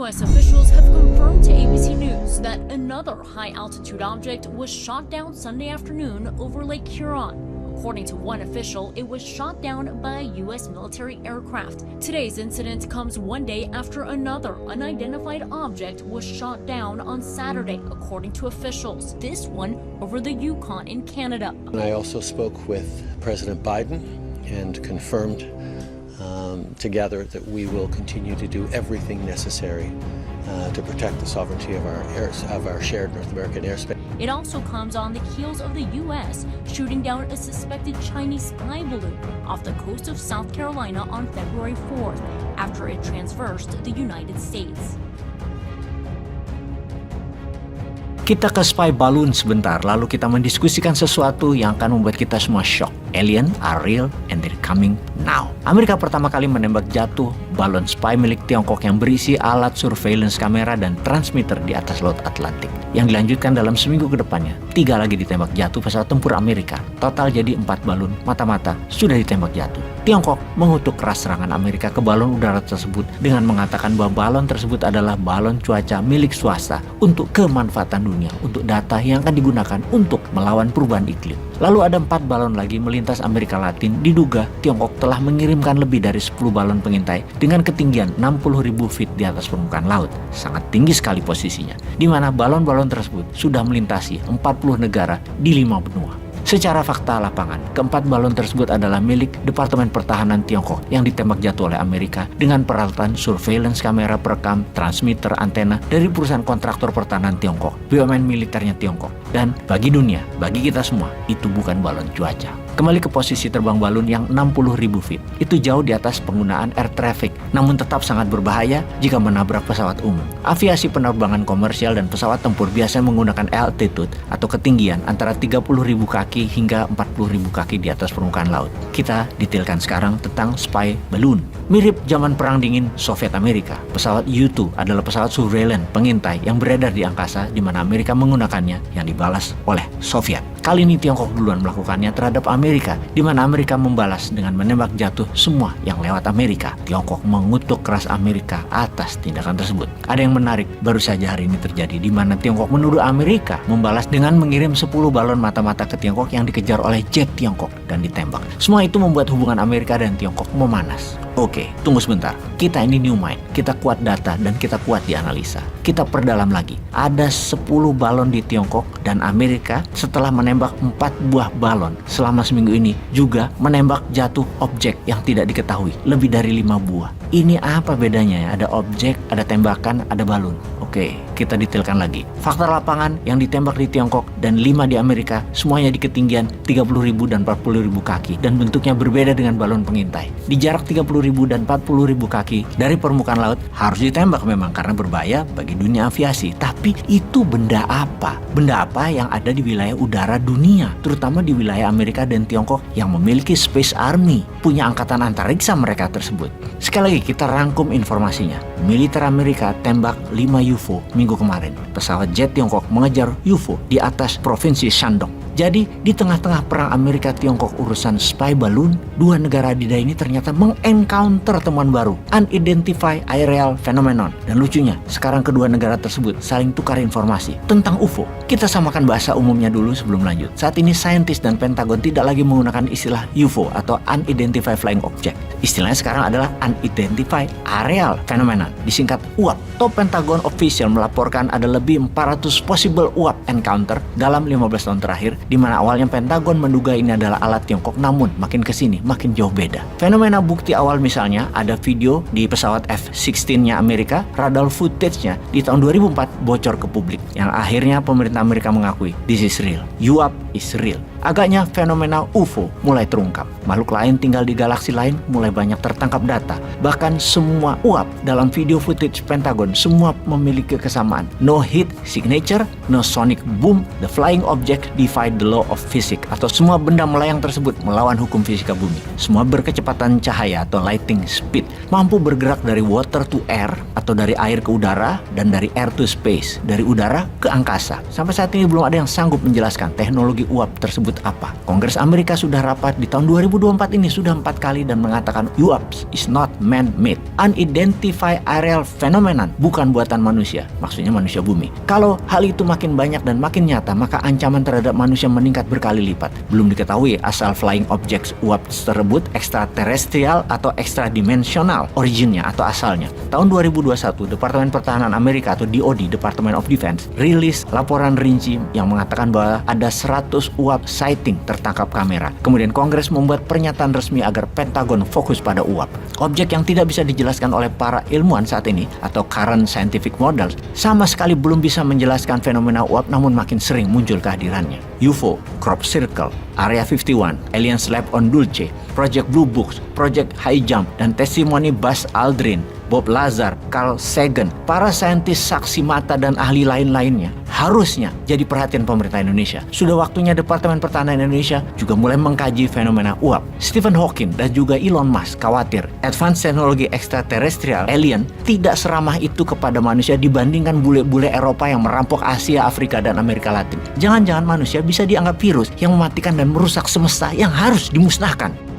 U.S. officials have confirmed to ABC News that another high-altitude object was shot down Sunday afternoon over Lake Huron. According to one official, it was shot down by a U.S. military aircraft. Today's incident comes one day after another unidentified object was shot down on Saturday, according to officials. This one over the Yukon in Canada. I also spoke with President Biden and confirmed together that we will continue to do everything necessary to protect the sovereignty of our shared North American airspace. It also comes on the heels of the U.S. shooting down a suspected Chinese spy balloon off the coast of South Carolina on February 4th after it traversed the United States. Kita ke spy balloon sebentar, lalu kita mendiskusikan sesuatu yang akan membuat kita semua shock. Alien are real and they're coming now. Amerika pertama kali menembak jatuh balon spy milik Tiongkok yang berisi alat surveillance kamera dan transmitter di atas Laut Atlantik. Yang dilanjutkan dalam seminggu ke depannya, 3 lagi ditembak jatuh pesawat tempur Amerika. Total jadi 4 balon mata-mata sudah ditembak jatuh. Tiongkok mengutuk keras serangan Amerika ke balon udara tersebut dengan mengatakan bahwa balon tersebut adalah balon cuaca milik swasta untuk kemanfaatan dunia, untuk data yang akan digunakan untuk melawan perubahan iklim. Lalu ada 4 balon lagi melintas Amerika Latin. Diduga Tiongkok telah mengirimkan lebih dari 10 balon pengintai dengan ketinggian 60.000 feet di atas permukaan laut. Sangat tinggi sekali posisinya, di mana balon-balon tersebut sudah melintasi 40 negara di 5 benua. Secara fakta lapangan, keempat balon tersebut adalah milik Departemen Pertahanan Tiongkok yang ditembak jatuh oleh Amerika dengan peralatan surveillance kamera perekam, transmitter, antena dari perusahaan kontraktor pertahanan Tiongkok, BUMN militernya Tiongkok. Dan bagi dunia, bagi kita semua, itu bukan balon cuaca. Kembali ke posisi terbang balon yang 60.000 feet. Itu jauh di atas penggunaan air traffic, namun tetap sangat berbahaya jika menabrak pesawat umum. Aviasi penerbangan komersial dan pesawat tempur biasanya menggunakan altitude atau ketinggian antara 30.000 kaki hingga 40.000 kaki di atas permukaan laut. Kita detailkan sekarang tentang spy balloon. Mirip zaman Perang Dingin Soviet Amerika, pesawat U-2 adalah pesawat surveillance pengintai yang beredar di angkasa di mana Amerika menggunakannya yang dibalas oleh Soviet. Kali ini Tiongkok duluan melakukannya terhadap Amerika, di mana Amerika membalas dengan menembak jatuh semua yang lewat Amerika. Tiongkok mengutuk keras Amerika atas tindakan tersebut. Ada yang menarik, baru saja hari ini terjadi, di mana Tiongkok menuduh Amerika membalas dengan mengirim 10 balon mata-mata ke Tiongkok yang dikejar oleh jet Tiongkok dan ditembak. Semua itu membuat hubungan Amerika dan Tiongkok memanas. Oke, tunggu sebentar. Kita ini new mind, kita kuat data dan kita kuat di analisa. Kita perdalam lagi. Ada 10 balon di Tiongkok dan Amerika setelah menembak 4 buah balon selama seminggu ini juga menembak jatuh objek yang tidak diketahui, lebih dari 5 buah. Ini apa bedanya ya? Ada objek, ada tembakan, ada balon. Oke, kita detailkan lagi. Fakta lapangan yang ditembak di Tiongkok dan 5 di Amerika, semuanya di ketinggian 30.000 dan 40.000 kaki dan bentuknya berbeda dengan balon pengintai. Di jarak 30.000 dan 40.000 kaki dari permukaan laut harus ditembak memang karena berbahaya bagi dunia aviasi. Tapi itu benda apa? Benda apa yang ada di wilayah udara dunia, terutama di wilayah Amerika dan Tiongkok yang memiliki Space Army, punya angkatan antariksa mereka tersebut. Sekali lagi kita rangkum informasinya. Militer Amerika tembak 5 UFO minggu kemarin. Pesawat jet Tiongkok mengejar UFO di atas provinsi Shandong. Jadi di tengah-tengah perang Amerika-Tiongkok urusan spy balloon, 2 negara adidaya ini ternyata mengencounter temuan baru, unidentified aerial phenomenon. Dan lucunya, sekarang kedua negara tersebut saling tukar informasi tentang UFO. Kita samakan bahasa umumnya dulu sebelum lanjut. Saat ini saintis dan Pentagon tidak lagi menggunakan istilah UFO atau unidentified flying object. Istilahnya sekarang adalah unidentified aerial phenomenon, disingkat UAP. Top Pentagon official melaporkan ada lebih 400 possible UAP encounter dalam 15 tahun terakhir, di mana awalnya Pentagon menduga ini adalah alat Tiongkok, namun makin kesini makin jauh beda. Fenomena bukti awal misalnya ada video di pesawat F-16-nya Amerika, radar footage-nya di tahun 2004 bocor ke publik, yang akhirnya pemerintah Amerika mengakui this is real, UAP is real. Agaknya fenomena UFO mulai terungkap. Makhluk lain tinggal di galaksi lain mulai banyak tertangkap data. Bahkan semua UAP dalam video footage Pentagon semua memiliki kesamaan. No heat signature, no sonic boom, the flying object defied the law of physics, atau semua benda melayang tersebut melawan hukum fisika bumi. Semua berkecepatan cahaya atau lighting speed, mampu bergerak dari water to air atau dari air ke udara dan dari air to space, dari udara ke angkasa. Sampai saat ini belum ada yang sanggup menjelaskan teknologi UAP tersebut tersebut apa? Kongres Amerika sudah rapat di tahun 2024 ini sudah 4 kali dan mengatakan UAP is not man-made, unidentified aerial phenomenon, bukan buatan manusia, maksudnya manusia bumi. Kalau hal itu makin banyak dan makin nyata, maka ancaman terhadap manusia meningkat berkali lipat. Belum diketahui asal flying objects UAP tersebut ekstraterestrial atau ekstradimensional originnya atau asalnya. Tahun 2021, Departemen Pertahanan Amerika atau DoD, Department of Defense, rilis laporan rinci yang mengatakan bahwa ada 100 UAP sighting tertangkap kamera. Kemudian Kongres membuat pernyataan resmi agar Pentagon fokus pada UAP. Objek yang tidak bisa dijelaskan oleh para ilmuwan saat ini atau current scientific models sama sekali belum bisa menjelaskan fenomena UAP, namun makin sering muncul kehadirannya. UFO, Crop Circle, Area 51, Aliens Lab on Dulce, Project Blue Book, Project High Jump, dan testimoni Buzz Aldrin, Bob Lazar, Carl Sagan, para saintis saksi mata dan ahli lain-lainnya harusnya jadi perhatian pemerintah Indonesia. Sudah waktunya Departemen Pertahanan Indonesia juga mulai mengkaji fenomena UAP. Stephen Hawking dan juga Elon Musk khawatir advance teknologi ekstraterestrial alien tidak seramah itu kepada manusia dibandingkan bule-bule Eropa yang merampok Asia, Afrika, dan Amerika Latin. Jangan-jangan manusia bisa dianggap virus yang mematikan dan merusak semesta yang harus dimusnahkan.